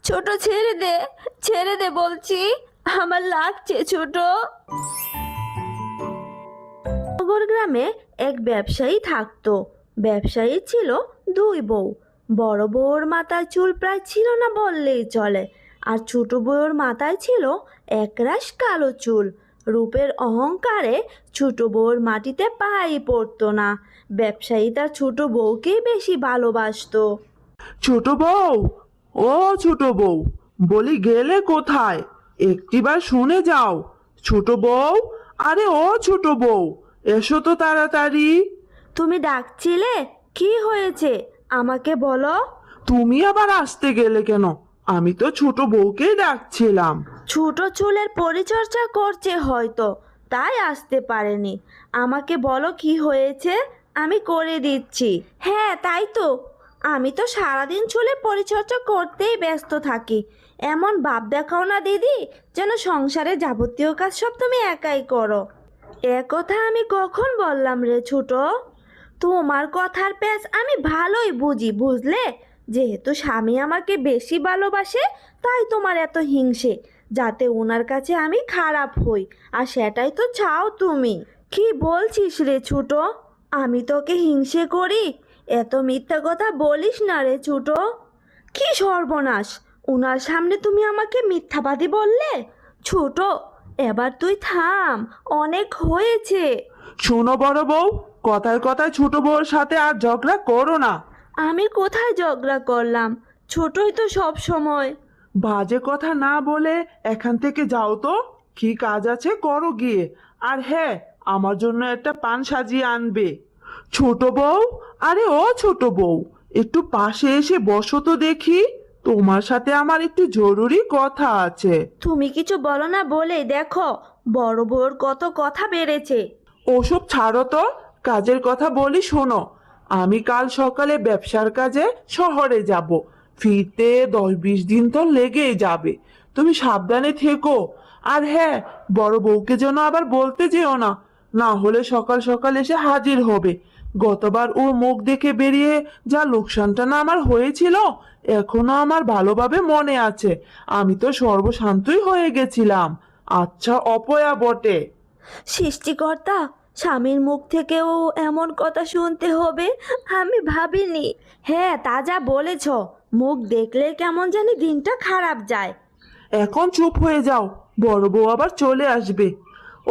ছোট ছেড়ে দে বলছি, আমার লাগছে ছোট। নগর গ্রামে এক ব্যবসায়ী থাকতো। ব্যবসায়ী ছিল দুই বউ। বড় বউর মাথায় চুল প্রায় ছিল না বললেই চলে, আর ছোট বউর মাথায় ছিল একরাশ কালো চুল। রূপের অহংকারে ছোট বউর মাটিতে পাই পড়তো না। ব্যবসায়ী তার ছোট বউকেই বেশি ভালোবাসতো। ছোট বউ, ও ছোট বউ, বলি গেলে কোথায়? একটিবার শুনে যাও। ছোট বউ, আরে ও ছোট বউ, এসো তো তাড়াতাড়ি। তুমি ডাকছিলে? কি হয়েছে আমাকে বলো। তুমি আবার আসতে গেলে কেন? আমি তো ছোট বউকেই ডাকছিলাম। ছোট চুলের পরিচর্যা করছে হয়তো, তাই আসতে পারেনি। আমাকে বলো কি হয়েছে, আমি করে দিচ্ছি। হ্যাঁ তাই তো, আমি তো সারাদিন চুলের পরিচর্যা করতেই ব্যস্ত থাকি। এমন ভাব দেখাও না দিদি, যেন সংসারে যাবতীয় কাজ সব তুমি একাই করো। এ কথা আমি কখন বললাম রে ছোট? তোমার কথার প্যাচ আমি ভালোই বুঝি, বুঝলে? যেহেতু স্বামী আমাকে বেশি ভালোবাসে, তাই তোমার এত হিংসে, যাতে ওনার কাছে আমি খারাপ হই। আর সেটাই তো চাও তুমি। কি বলছিস রে ছোট? আমি তোকে হিংসে করি? এত মিথ্যা কথা বলিস না রে ছোট। কি সর্বনাশ, ওনার সামনে তুমি আমাকে মিথ্যাবাদী বললে? ছোট, এবার তুই থাম, অনেক হয়েছে। শোনো বড় বউ, কথায় কথায় ছোট বউর সাথে আর ঝগড়া করো না। আমি কোথায় ঝগড়া করলাম? ছোটই তো সব সময়। বাজে কথা না বলে এখান থেকে যাও তো। কি কাজ আছে করো গিয়ে। আর হ্যাঁ, আমার জন্য একটা পান সাজিয়ে আনবে। ছোট বউ, আরে ও ছোট বউ, একটু পাশে এসে বসো তো দেখি। তোমার সাথে আমার একটু জরুরি কথা আছে। তুমি কিছু বলো না বলেই দেখো বড় বউর কত কথা বেড়েছে। ওসব ছাড়ো তো, কাজের কথা বলি শোনো। আমি কাল সকালে ব্যবসার কাজে শহরে যাব। ফিরতে 10-20 দিন তো লেগেই যাবে। তুমি সাবধানে থেকো। আর হ্যাঁ, বড় বউকে যেন আবার বলতে যেও না, না হলে সকাল সকাল এসে হাজির হবে। গতবার ওর মুখ দেখে বেরিয়ে যা লোকসানটা না আমার হয়েছিল, এখনো আমার ভালোভাবে মনে আছে। আমি তো সর্বশান্তই হয়ে গেছিলাম। আচ্ছা অপয়া বটে। সৃষ্টিকর্তা, স্বামীর মুখ থেকেও এমন কথা শুনতে হবে আমি ভাবিনি। হ্যাঁ তা যা বলেছ, মুখ দেখলে কেমন জানি দিনটা খারাপ যায়। এখন চুপ হয়ে যাও, বড় বউ আবার চলে আসবে।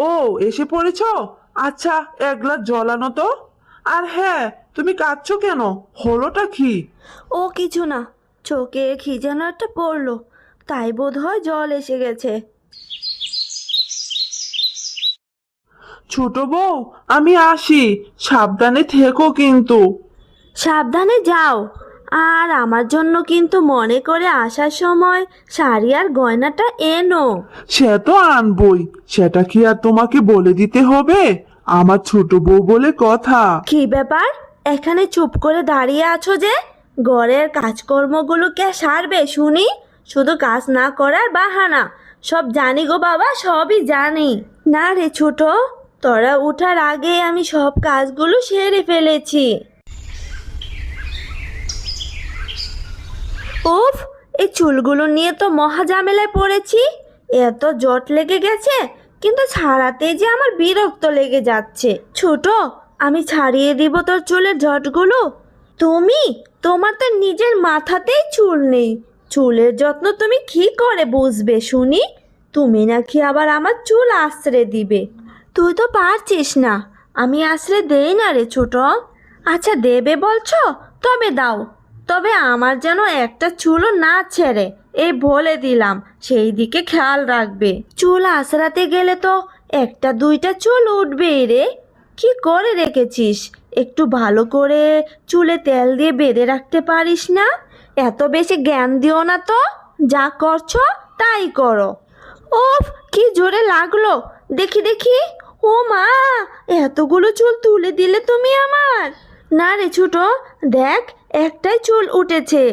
ও, এসে পড়েছ? আচ্ছা, এক গ্লাস জল আনো তো। আর হ্যাঁ, তুমি কাঁদছো কেন? হলোটা কি? ও কিছু না, চোখে কি যেন একটা পড়লো, তাই বোধ হয় জল এসে গেছে। ছোট বউ, আমি আসি। সাবধানে থেকো কিন্তু। সাবধানে যাও। আর আমার জন্য কিন্তু মনে করে আসার সময় শাড়ি আর গয়নাটা এনো। সে তো আনবই, সেটা কি আর তোমাকে বলে দিতে হবে? আমার ছোট বউ বলে কথা। কি ব্যাপার, এখানে চুপ করে দাঁড়িয়ে আছো যে? ঘরের কাজকর্মগুলো কে সারবে শুনি? শুধু কাজ না করার বাহানা। সব জানি গো বাবা, সবই জানি। না রে ছোট, তোরা উঠার আগে আমি সব কাজগুলো সেরে ফেলেছি। উফ, এই চুলগুলো নিয়ে তো মহা ঝামেলায় পড়েছি। এত জট লেগে গেছে, কিন্তু ছাড়াতে যে আমার বিরক্ত লেগে যাচ্ছে। ছোট, আমি ছাড়িয়ে দিব তোর চুলের জটগুলো। তুমি, তোমার তো নিজের মাথাতেই চুল নেই। চুলের যত্ন তুমি কি করে বুঝবে শুনি? তুমি নাকি আবার আমার চুল আশ্রয় দিবে। তুই তো পারছিস না, আমি আশ্রয় দেই না রে ছোট। আচ্ছা দেবে বলছো, তবে দাও। তবে আমার যেন একটা চুলও না ছেড়ে, এই বলে দিলাম। সেই দিকে খেয়াল রাখবে। চুল আঁচড়াতে গেলে তো একটা দুইটা চুল উঠবেই রে। কি করে রেখেছিস? একটু ভালো করে চুলে তেল দিয়ে বেঁধে রাখতে পারিস না? এত বেশি জ্ঞান দিও না তো। যা করছো তাই করো। ওফ, কি জোরে লাগলো! দেখি দেখি। ও মা, এতগুলো চুল তুলে দিলে তুমি আমার। না রে ছোট, দেখ, একটাই চুল উঠেছে।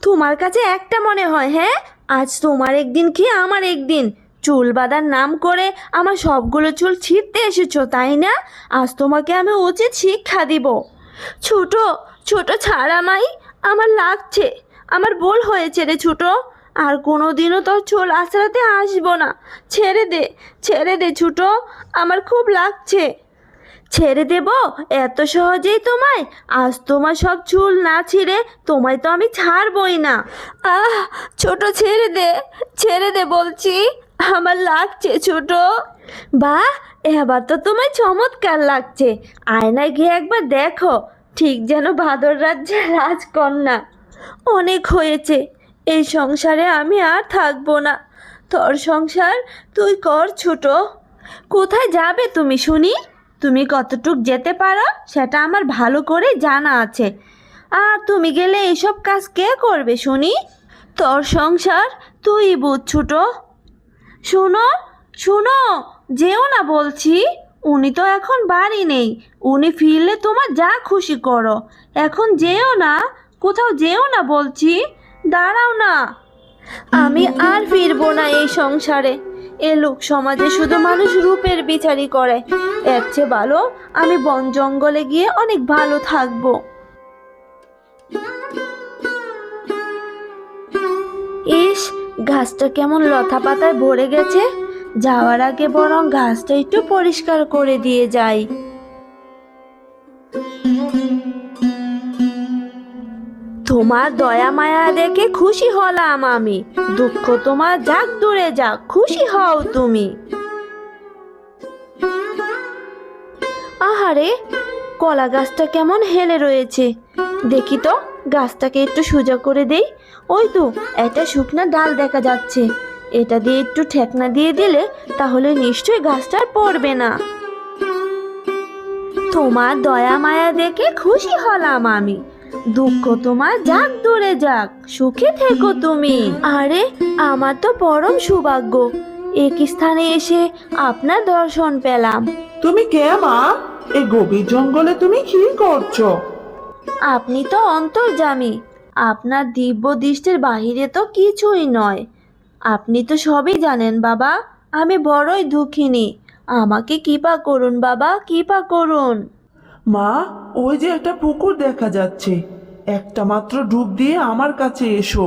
তোমার কাছে একটা মনে হয়? হ্যাঁ, আজ তোমার একদিন কি আমার একদিন। চুল বাঁধার নাম করে আমার সবগুলো চুল ছিঁড়তে এসেছো তাই না? আজ তোমাকে আমি উচিত শিক্ষা দিব। ছোট, ছোট ছাড় আমায়, আমার লাগছে। আমার ভুল হয়েছে রে ছোট, আর কোনোদিনও তোর চুল আঁচড়াতে আসবো না। ছেড়ে দে ছোট, আমার খুব লাগছে। ছেড়ে দেব এত সহজেই তোমায়? আজ তোমার সব চুল না ছিঁড়ে তোমায় তো আমি ছাড়বই না। আহ ছোট, ছেড়ে দে বলছি, আমার লাগছে ছোট। বাহ, এবার তো তোমায় চমৎকার লাগছে। আয়নায় গিয়ে একবার দেখো, ঠিক যেন ভাদর রাজ্যের রাজকন্যা। অনেক হয়েছে, এই সংসারে আমি আর থাকবো না। তোর সংসার তুই কর ছোট। কোথায় যাবে তুমি শুনি? তুমি কতটুক যেতে পারো সেটা আমার ভালো করে জানা আছে। আর তুমি গেলে এইসব কাজ কে করবে শুনি? তোর সংসার তুই বুঝ ছোট। শোনো শোনো, যেও না বলছি। উনি তো এখন বাড়ি নেই, উনি ফিরলে তোমার যা খুশি করো। এখন যেও না, কোথাও যেও না বলছি, দাঁড়াও না। আমি আর ফিরবো না এই সংসারে। এ লোক সমাজে শুধু মানুষ রূপের বিচারই করে। এর চেয়ে ভালো আমি বন জঙ্গলে গিয়ে অনেক ভালো থাকবো। ইস, ঘাসটা কেমন লতা পাতায় ভরে গেছে। যাওয়ার আগে বরং ঘাসটা একটু পরিষ্কার করে দিয়ে যাই। তোমার দয়া মায়া দেখে খুশি হলাম আমি। দুঃখ তোমার যাক দূরে যাক, খুশি হও তুমি। আহারে, কলা গাছটা কেমন হেলে রয়েছে। দেখি তো, গাছটাকে একটু সোজা করে দেই। ওই তো একটা শুকনা ডাল দেখা যাচ্ছে, এটা দিয়ে একটু ঠেকনা দিয়ে দিলে তাহলে নিশ্চয়ই গাছটা আর পড়বে না। তোমার দয়া মায়া দেখে খুশি হলাম আমি। দুঃখ তোমার যাক দূরে যাক, সুখে থেকো তুমি। আরে, আমার তো পরম সৌভাগ্য, এক স্থানে এসে আপনার দর্শন পেলাম। তুমি কে মা? এই গভীর জঙ্গলে তুমি কি করছো? আপনি তো অন্তর্যামী, আপনার দিব্য দৃষ্টির বাহিরে তো কিছুই নয়। আপনি তো সবই জানেন বাবা। আমি বড়ই দুঃখিনী, আমাকে কৃপা করুন বাবা, কৃপা করুন। মা, ওই যে একটা পুকুর দেখা যাচ্ছে, একটা মাত্র ডুব দিয়ে আমার কাছে এসো।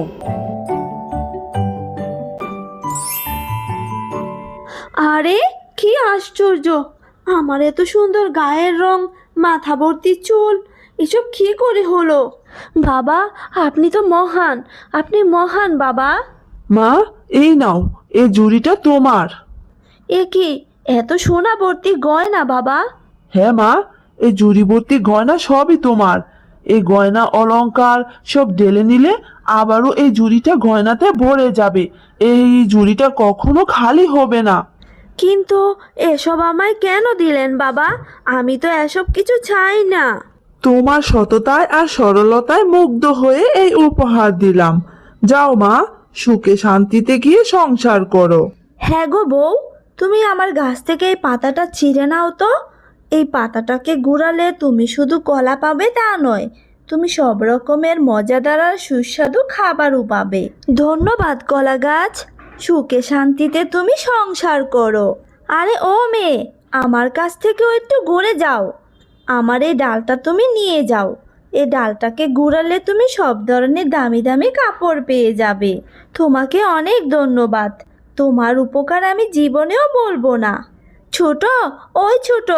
আরে, কি আশ্চর্য! আমার এত সুন্দর গায়ের রং, মাথা ভর্তি চুল, এসব কি করে হলো? বাবা, আপনি তো মহান, আপনি মহান বাবা। মা, এই নাও, এই জুড়িটা তোমার। এ কি, এত সোনা ভর্তি গয়না বাবা? হ্যাঁ মা, এই জুড়িবর্তী গয়না সবই তোমার। এই গয়না অলংকার সব ঢেলে নিলে আবারও এই জুড়িটা গয়নাতে ভরে যাবে। এই জুড়িটা কখনো খালি হবে না। কিন্তু এসব আমায় কেন দিলেন বাবা? আমি তো এসব কিছু চাই না। তোমার সততায় আর সরলতায় মুগ্ধ হয়ে এই উপহার দিলাম। যাও মা, সুখে শান্তিতে গিয়ে সংসার করো। হ্যাঁ গো বউ, তুমি আমার গাছ থেকে এই পাতাটা ছিঁড়ে নাও তো। এই পাতাটাকে গুড়ালে তুমি শুধু কলা পাবে তা নয়, তুমি সব রকমের মজাদার আর সুস্বাদু খাবারও পাবে। ধন্যবাদ কলা গাছ, সুখে শান্তিতে তুমি সংসার করো। আরে ও মেয়ে, আমার কাছ থেকেও একটু ঘুরে যাও। আমার এই ডালটা তুমি নিয়ে যাও। এই ডালটাকে গুড়ালে তুমি সব ধরনের দামি দামি কাপড় পেয়ে যাবে। তোমাকে অনেক ধন্যবাদ, তোমার উপকার আমি জীবনেও বলবো না। ছোট, ওই ছোট,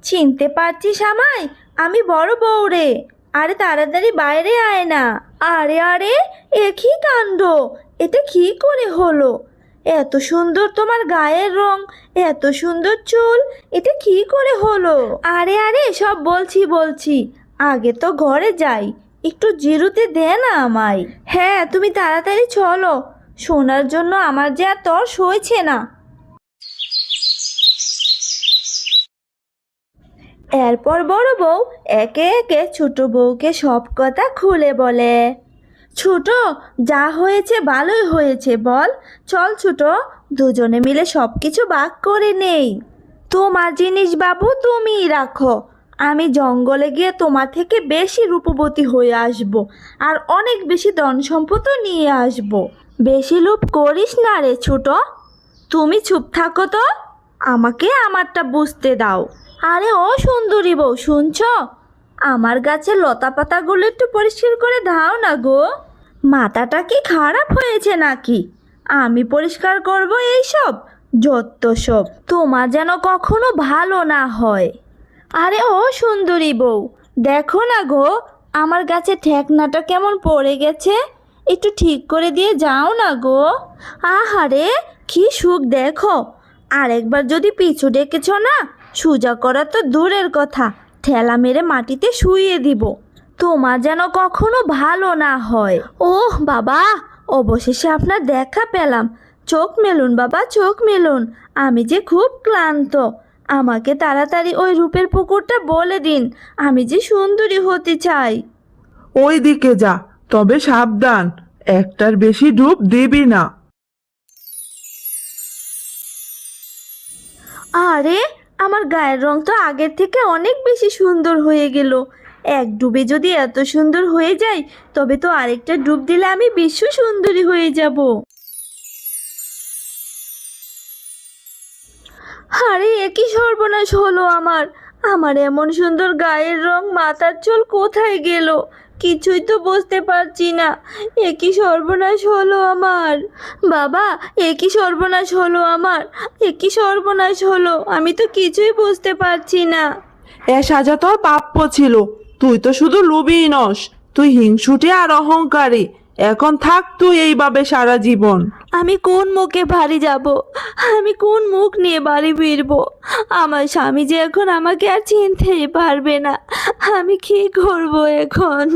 চিনতে পারছিস আমায়? আমি বড় বউ রে। আরে তাড়াতাড়ি বাইরে আয় না। আরে আরে, এ কি কাণ্ড! এটা কি করে হলো? এত সুন্দর তোমার গায়ের রং, এত সুন্দর চুল, এটা কি করে হলো? আরে আরে, সব বলছি, আগে তো ঘরে যাই, একটু জিরুতে দে না আমায়। হ্যাঁ, তুমি তাড়াতাড়ি চলো, শোনার জন্য আমার যে আর তর সইছে না। এরপর বড় বউ একে একে ছোট বউকে সব কথা খুলে বলে। ছোট, যা হয়েছে ভালোই হয়েছে, বল। চল ছোট, দুজনে মিলে সব কিছু ভাগ করে নেই। তোমার জিনিস বাবু তুমিই রাখো, আমি জঙ্গলে গিয়ে তোমার থেকে বেশি রূপবতী হয়ে আসব, আর অনেক বেশি ধন সম্পদও নিয়ে আসব। বেশি লোভ করিস না রে ছোট, তুমি চুপ থাকো তো, আমাকে আমারটা বুঝতে দাও। আরে ও সুন্দরী বউ, শুনছো? আমার গাছের লতা পাতাগুলো একটু পরিষ্কার করে দাও না গো। মাথাটা কি খারাপ হয়েছে নাকি? আমি পরিষ্কার করব এইসব? যত সব, তোমার যেন কখনো ভালো না হয়। আরে ও সুন্দরী বউ, দেখো না গো, আমার গাছে ঠেকনাটা কেমন পড়ে গেছে, একটু ঠিক করে দিয়ে যাও না গো। আহারে, কি সুখ দেখো। আরেকবার যদি পিছু ডেকেছ না, সোজা করা তো দূরের কথা, ঠেলা মেরে মাটিতে শুইয়ে দিব। তোমার যেন কখনো ভালো না হয়। ওহ বাবা, অবশেষে আপনার দেখা পেলাম। চোখ মেলুন বাবা, চোখ মেলুন। আমি যে খুব ক্লান্ত। আমাকে তাড়াতাড়ি ওই রূপের পুকুরটা বলে দিন। আমি যে সুন্দরী হতে চাই। ওই দিকে যা, তবে সাবধান, একটার বেশি ডুব দিবি না। আরে, আমার গায়ের রং তো আগের থেকে অনেক বেশি সুন্দর হয়ে গেল। এক ডুবে যদি এত সুন্দর হয়ে যায়, তবে তো আরেকটা ডুব দিলে আমি বিশ্ব সুন্দরী হয়ে যাব। আরে, একই সর্বনাশ হলো আমার। আমার এমন সুন্দর গায়ের রং, মাথার চুল কোথায় গেল? কিছুই তো বুঝতে পারছি না। একই সর্বনাশ হলো আমার। বাবা, একই সর্বনাশ হলো আমার। একই সর্বনাশ হলো, আমি তো কিছুই বুঝতে পারছি না। এ সাজা তোর প্রাপ্য ছিল। তুই তো শুধু লোভীই নস, তুই হিংসুটে আর অহংকারী। এখন থাক তুই এইভাবে সারা জীবন। আমি কোন মুখে বাড়ি যাব? আমি কোন মুখ নিয়ে বাড়ি ফিরবো? আমার স্বামী যে এখন আমাকে আর চিনতেই পারবে না। আমি কি করব এখন?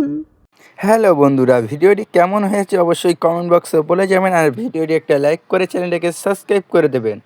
হ্যালো বন্ধুরা, ভিডিওটি কেমন হয়েছে অবশ্যই কমেন্ট বক্সে বলে যাবেন, আর ভিডিওটি একটা লাইক করে চ্যানেলটাকে সাবস্ক্রাইব করে দেবেন।